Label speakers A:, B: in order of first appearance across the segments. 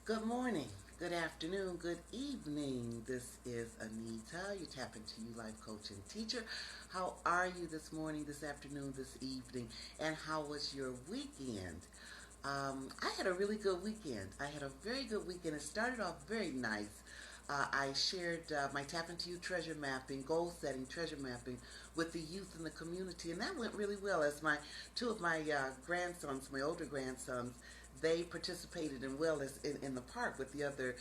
A: Good morning, good afternoon, good evening. This is Anita, your Tap Into You life coach and teacher. How are you this morning, this afternoon, this evening, and how was your weekend? I had a really good weekend. I had a very good weekend. It started off very nice. I shared my Tap Into You treasure mapping, goal setting treasure mapping with the youth in the community, and that went really well. As my two of my grandsons, my older grandsons, they participated in wellness in the park with the other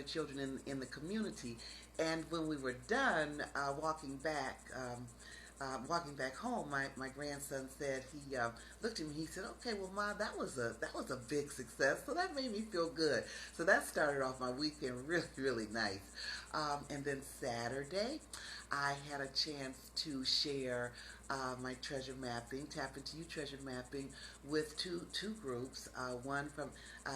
A: children in the community. And when we were done walking back home, my grandson said he looked at me. He said, "Okay, well, Ma, that was a big success." So that made me feel good. So that started off my weekend really really nice. And then Saturday, I had a chance to share my treasure mapping, Tap Into You treasure mapping, with two groups. One from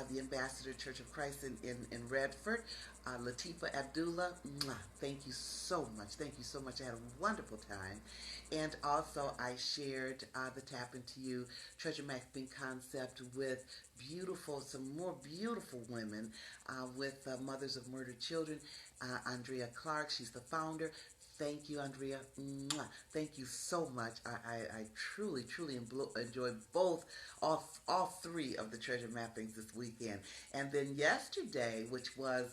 A: the Ambassador Church of Christ in Redford, Latifa Abdullah. Mwah, thank you so much. Thank you so much. I had a wonderful time. And also, I shared the Tap Into You treasure mapping concept with some more beautiful women, with Mothers of Murdered Children. Andrea Clark, she's the founder. Thank you, Andrea. Mwah. Thank you so much. I truly, truly enjoyed all three of the treasure mappings this weekend. And then yesterday, which was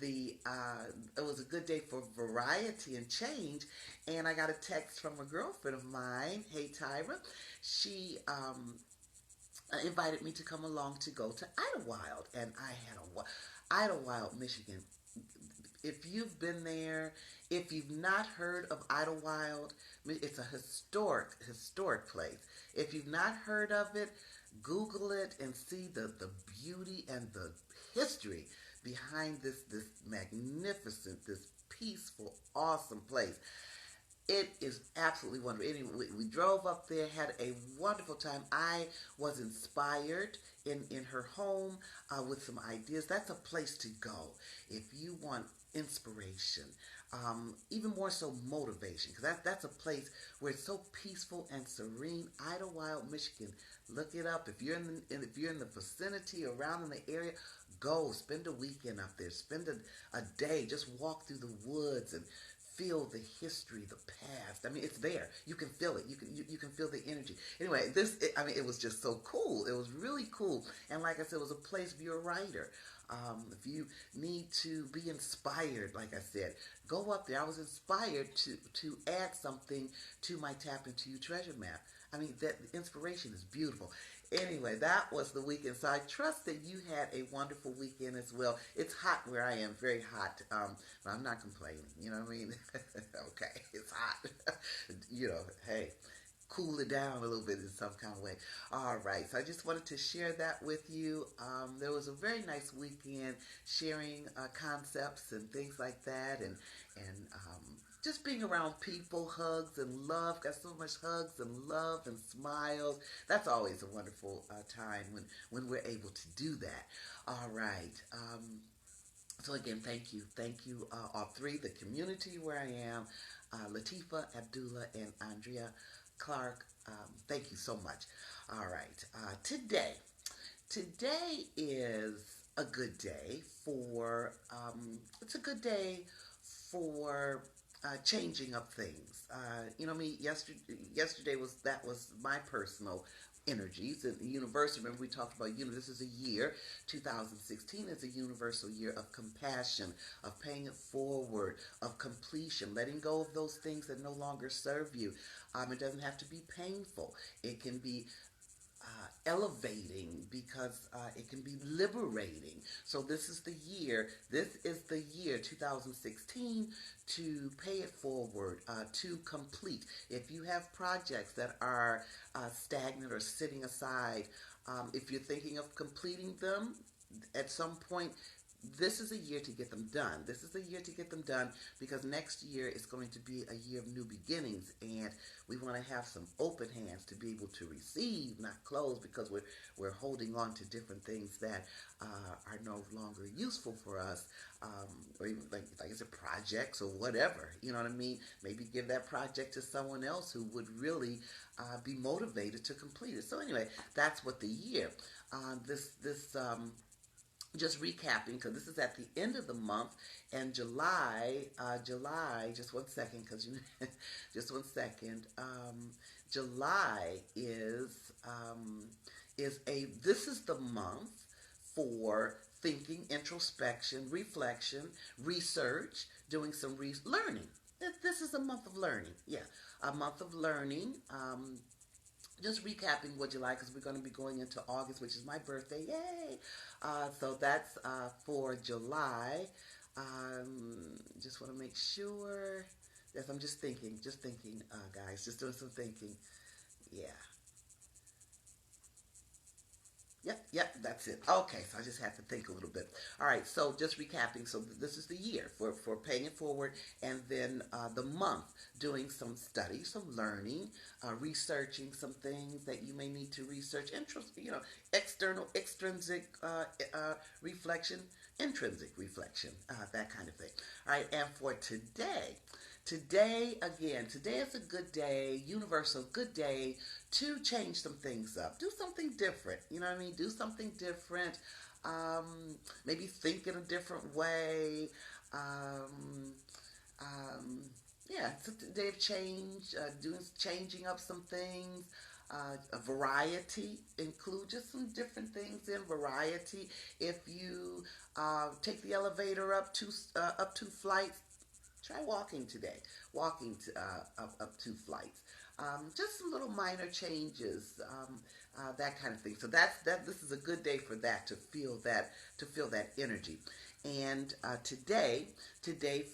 A: it was a good day for variety and change. And I got a text from a girlfriend of mine. Hey, Tyra. She invited me to come along to go to Idlewild, and I had Idlewild, Michigan. If you've been there, if you've not heard of Idlewild, it's a historic place. If you've not heard of it, Google it and see the beauty and the history behind this magnificent, this peaceful, awesome place. It is absolutely wonderful. Anyway, we drove up there, had a wonderful time. I was inspired in her home with some ideas. That's a place to go if you want inspiration, even more so motivation, because that's a place where it's so peaceful and serene. Idlewild, Michigan. Look it up. If you're in the vicinity, around in the area, go spend a weekend up there. Spend a day. Just walk through the woods and feel the history, the past. I mean, it's there. You can feel it. You can feel the energy. Anyway, it was just so cool. It was really cool. And like I said, it was a place if you're a writer. If you need to be inspired, like I said, go up there. I was inspired to add something to my Tap Into You treasure map. I mean, that inspiration is beautiful. Anyway, that was the weekend. So I trust that you had a wonderful weekend as well. It's hot where I am, very hot. But I'm not complaining. You know what I mean? Okay, it's hot. Hey, cool it down a little bit in some kind of way. All right, so I just wanted to share that with you. There was a very nice weekend sharing concepts and things like that, and just being around people, hugs and love. Got so much hugs and love and smiles. That's always a wonderful time when we're able to do that. All right. So again, thank you, all three, the community where I am, Latifa, Abdullah, and Andrea Clark. Thank you so much. All right, today is a good day for. It's a good day for changing up things. Me. Yesterday was my personal energies and the universe. Remember, we talked about this is a year. 2016 is a universal year of compassion, of paying it forward, of completion, letting go of those things that no longer serve you. It doesn't have to be painful. It can be elevating because it can be liberating. So this is the year 2016 to pay it forward, to complete. If you have projects that are stagnant or sitting aside, if you're thinking of completing them at some point, this is a year to get them done. This is a year to get them done because next year is going to be a year of new beginnings, and we want to have some open hands to be able to receive, not close, because we're holding on to different things that are no longer useful for us, or even like I said, projects or whatever. You know what I mean? Maybe give that project to someone else who would really be motivated to complete it. So anyway, that's what the year. This just recapping, because this is at the end of the month, and July, just one second, because you, just one second, July is this is the month for thinking, introspection, reflection, research, doing some learning. This is a month of learning, yeah, a month of learning. Just recapping what you like, because we're going to be going into August, which is my birthday. Yay! So that's for July. Just want to make sure. Yes, I'm just thinking, guys, just doing some thinking. Yeah. Yep, that's it. Okay, so I just have to think a little bit. All right, so just recapping. So this is the year for paying it forward, and then the month doing some study, some learning, researching some things that you may need to research, external, extrinsic reflection, intrinsic reflection, that kind of thing. All right, and for today, today is a good day, universal good day to change some things up. Do something different. You know what I mean? Do something different. Maybe think in a different way. Um, yeah, it's a day of change, changing up some things. A variety, include just some different things in variety. If you take the elevator up two flights, try walking today. Walking up two flights. Just some little minor changes, that kind of thing. So that. This is a good day for that, to feel that energy. And today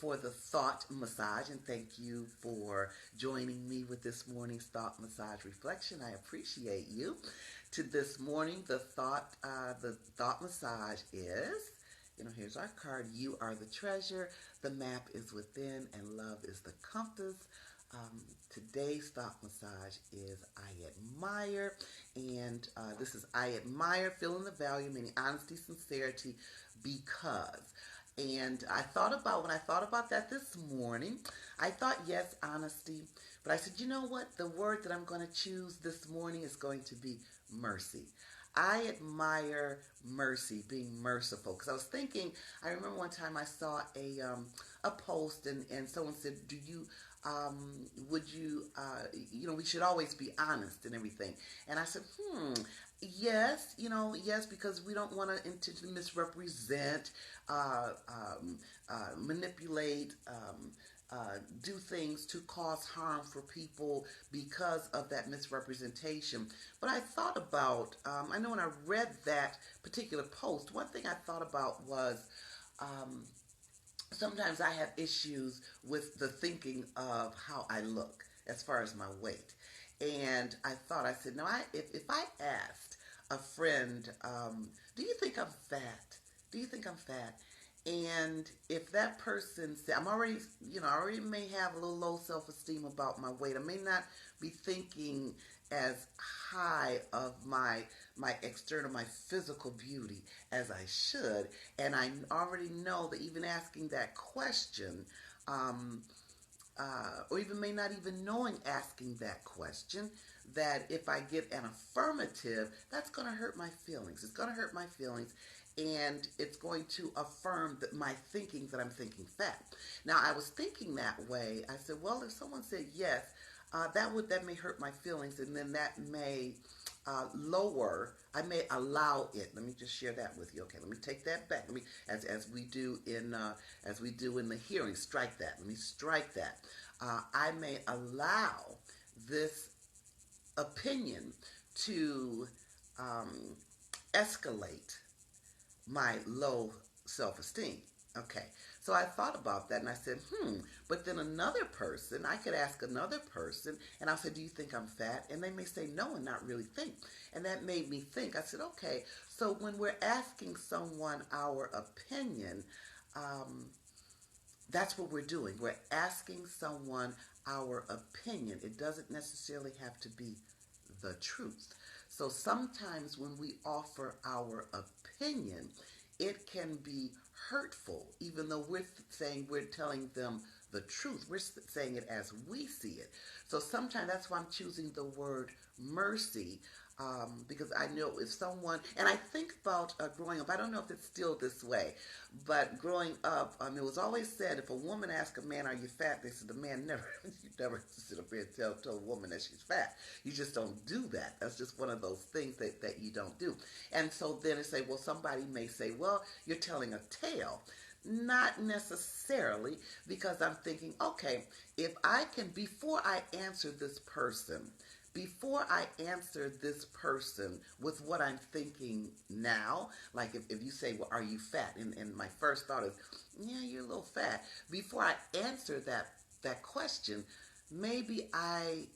A: for the thought massage, and thank you for joining me with this morning's thought massage reflection. I appreciate you. To this morning, the thought massage is. Here's our card. You are the treasure. The map is within, and love is the compass. Today's thought massage is I admire, and this is I admire, feeling the value, meaning honesty, sincerity, because. And when I thought about that this morning, I thought, yes, honesty, but I said, you know what? The word that I'm going to choose this morning is going to be mercy. I admire mercy, being merciful. Because I was thinking, I remember one time I saw a post, and someone said, would you, we should always be honest and everything. And I said, yes, yes, because we don't want to intentionally misrepresent, manipulate, do things to cause harm for people because of that misrepresentation. But I thought about, I know when I read that particular post, one thing I thought about was, sometimes I have issues with the thinking of how I look as far as my weight. And I said, no, if I asked a friend, do you think I'm fat? Do you think I'm fat? And if that person said, I already may have a little low self-esteem about my weight. I may not be thinking as high of my external, my physical beauty as I should. And I already know that even asking that question, or even may not even knowing asking that question, that if I get an affirmative, that's going to hurt my feelings. It's going to hurt my feelings, and it's going to affirm that my thinking that I'm thinking fat. Now, I was thinking that way. I said, well, if someone said yes, that may hurt my feelings, and then that may I may allow it. Let me just share that with you. Okay, let me take that back. Let me, as we do in the hearing, strike that. Let me strike that. I may allow this opinion to escalate my low self-esteem. Okay, so I thought about that, and I said, but then I could ask another person, and I'll say, do you think I'm fat? And they may say no and not really think. And that made me think. I said, okay, so when we're asking someone our opinion, that's what we're doing. We're asking someone our opinion. It doesn't necessarily have to be the truth. So sometimes when we offer our opinion, it can be hurtful, even though we're telling them the truth. We're saying it as we see it. So sometimes that's why I'm choosing the word mercy, Because I know if someone, and I think about growing up, I don't know if it's still this way, but growing up, it was always said if a woman asks a man, "Are you fat?" They said the man never, you never sit up here and tell a woman that she's fat. You just don't do that. That's just one of those things that you don't do. And so then they say, well, somebody may say, well, you're telling a tale. Not necessarily, because I'm thinking, okay, if I can, before I answer this person with what I'm thinking now, like if you say, well, are you fat? And my first thought is, yeah, you're a little fat. Before I answer that question, maybe I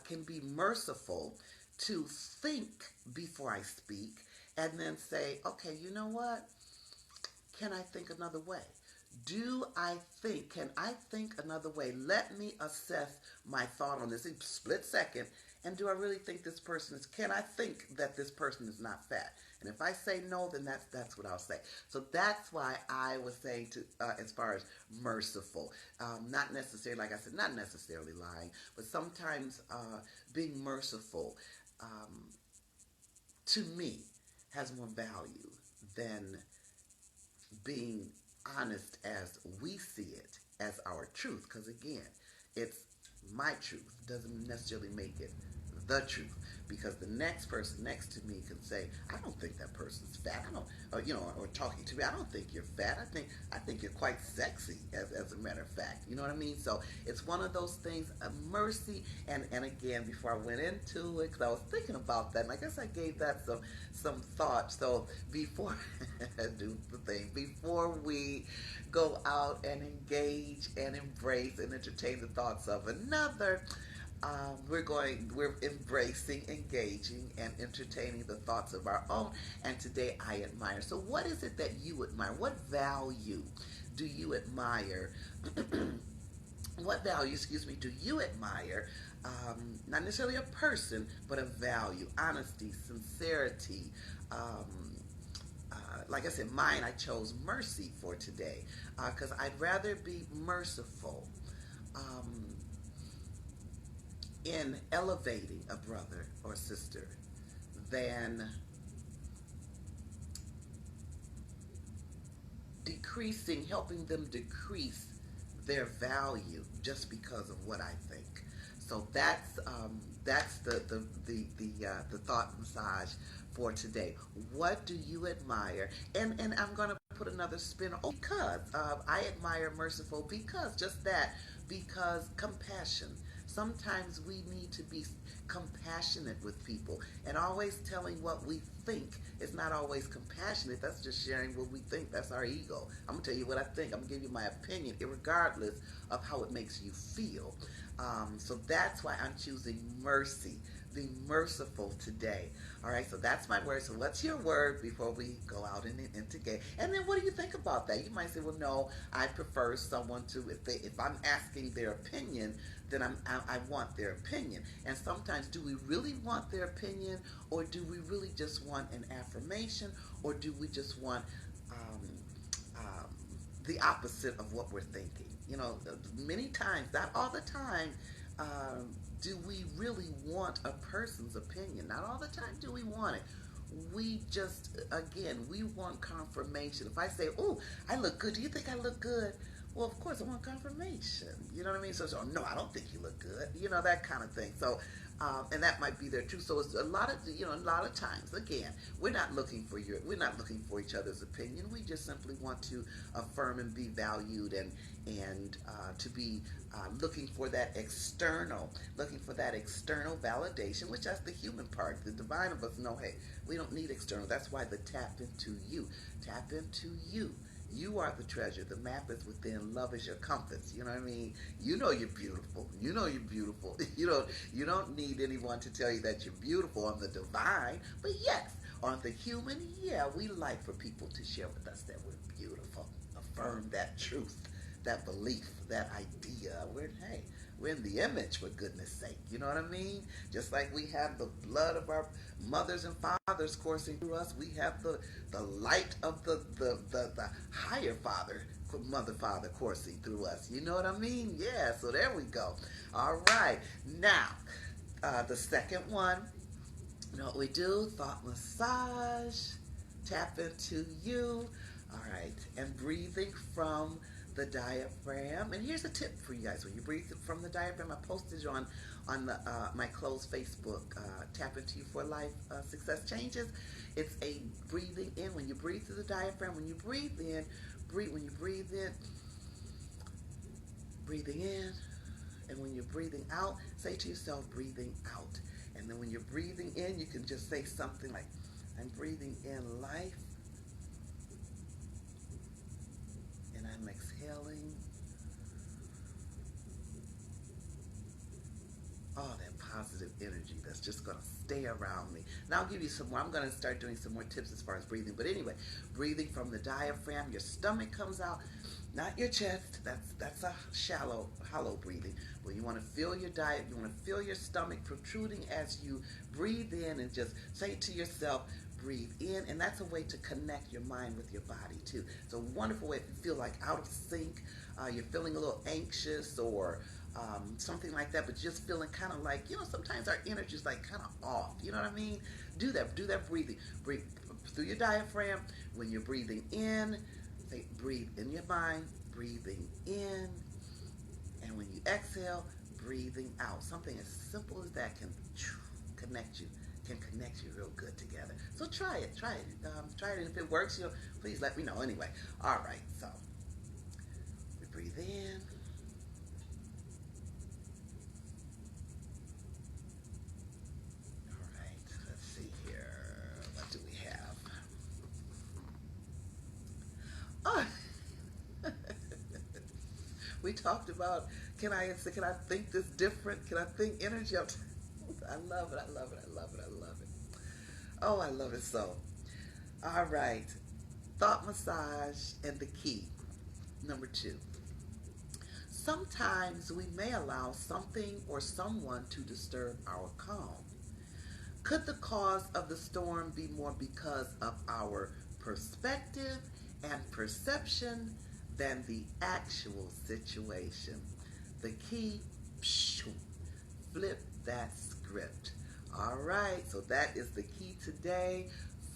A: can be merciful to think before I speak and then say, okay, you know what? Can I think another way? Can I think another way? Let me assess my thought on this in a split second. And do I really think can I think that this person is not fat? And if I say no, then that's what I'll say. So that's why I was saying as far as merciful, not necessarily, like I said, not necessarily lying, but sometimes being merciful, um, to me, has more value than being honest as we see it as our truth, because again, it's my truth doesn't necessarily make it the truth, because the next person next to me can say, I don't think that person's fat. I don't, or talking to me, I don't think you're fat. I think you're quite sexy, as a matter of fact. You know what I mean? So it's one of those things, mercy. And again, before I went into it, because I was thinking about that, and I guess I gave that some thought. So before I do the thing, before we go out and engage and embrace and entertain the thoughts of another, we're embracing, engaging, and entertaining the thoughts of our own. And today I admire. So what is it that you admire? What value do you admire? What value, excuse me, do you admire? Not necessarily a person, but a value, honesty, sincerity. Like I said, mine, I chose mercy for today, because I'd rather be merciful in elevating a brother or sister than helping them decrease their value just because of what I think. So that's the thought massage for today. What do you admire? And I'm gonna put another spin on because I admire merciful because just that, because compassion. Sometimes we need to be compassionate with people, and always telling what we think is not always compassionate. That's just sharing what we think. That's our ego. I'm gonna tell you what I think. I'm gonna give you my opinion, regardless of how it makes you feel. So that's why I'm choosing mercy. Be merciful today. All right, so that's my word. So what's your word before we go out and into gay? And then what do you think about that? You might say, well, no, I prefer someone to, if I'm asking their opinion, then I want their opinion. And sometimes, do we really want their opinion, or do we really just want an affirmation, or do we just want um, um, the opposite of what we're thinking? Many times, not all the time, do we really want a person's opinion? Not all the time do we want it. We just, again, we want confirmation. If I say, oh, I look good, do you think I look good? Well, of course, I want confirmation. You know what I mean? So no, I don't think you look good. That kind of thing. So, and that might be there too. So it's a lot of times, again, we're not looking for each other's opinion. We just simply want to affirm and be valued, and to be looking for that external validation, which that's the human part. The divine of us know, hey, we don't need external. That's why the tap into you. Tap into you. You are the treasure. The map is within. Love is your compass. You know what I mean? You know you're beautiful. You know you're beautiful. You don't need anyone to tell you that you're beautiful on the divine. But yes, on the human, yeah, we like for people to share with us that we're beautiful. Affirm that truth, that belief, that idea. We're in the image, for goodness sake. You know what I mean? Just like we have the blood of our mothers and fathers coursing through us, we have the light of the higher mother, father coursing through us. You know what I mean? Yeah, so there we go. All right. Now, the second one, You know what we do? Thought massage. Tap into you. All right. And breathing from the diaphragm. And here's a tip for you guys. When you breathe from the diaphragm, I posted it on the my closed Facebook, Tap Into You for Life Success Changes. It's a breathing in. When you breathe through the diaphragm, when you breathe in, when you breathe in, breathing in, and when you're breathing out, say to yourself, breathing out. And then when you're breathing in, you can just say something like, I'm breathing in life, and I'm exhaling all that positive energy that's just going to stay around me. Now I'll give you some more. I'm going to start doing some more tips as far as breathing. But anyway, breathing from the diaphragm, your stomach comes out, not your chest. That's a shallow, hollow breathing. But you want to feel your diet. You want to feel your stomach protruding as you breathe in, and just say to yourself, breathe in. And that's a way to connect your mind with your body too. It's a wonderful way if you feel like out of sync, you're feeling a little anxious or something like that, but just feeling kind of like, sometimes our energy is like kind of off. You know what I mean? Do that breathing. Breathe through your diaphragm. When you're breathing in, say, breathe in your mind, breathing in. And when you exhale, breathing out. Something as simple as that can connect you, real good together. So try it. Try it. And if it works, please let me know. Anyway, all right. So we breathe in. Let's see here. What do we have? Oh, we talked about can I think this different? Can I think energy? I love it. I love it. I love it. I love it. Oh, I love it so. All right. Thought massage and the key. Number 2. Sometimes we may allow something or someone to disturb our calm. Could the cause of the storm be more because of our perspective and perception than the actual situation? The key, flip that script. All right, so that is the key today.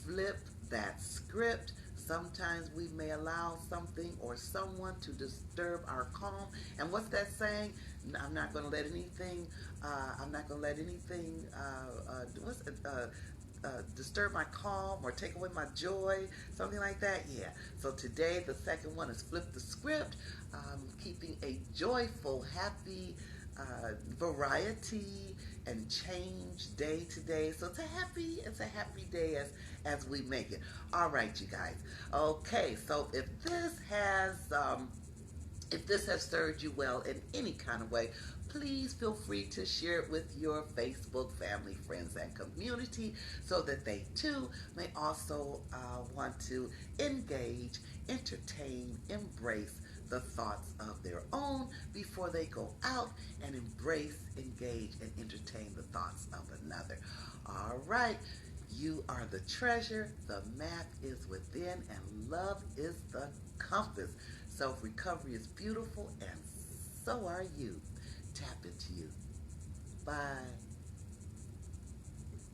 A: Flip that script. Sometimes we may allow something or someone to disturb our calm. And what's that saying? I'm not going to let anything. Disturb my calm or take away my joy, something like that. Yeah. So today the second one is flip the script, keeping a joyful, happy variety and change day to day. So it's a happy day as we make it. All right, you guys. Okay, so if this has served you well in any kind of way, please feel free to share it with your Facebook family, friends, and community so that they too may also want to engage, entertain, embrace the thoughts of their own before they go out and embrace, engage, and entertain the thoughts of another. All right. You are the treasure, the map is within, and love is the compass. Self-recovery is beautiful, and so are you. Tap into you. Bye.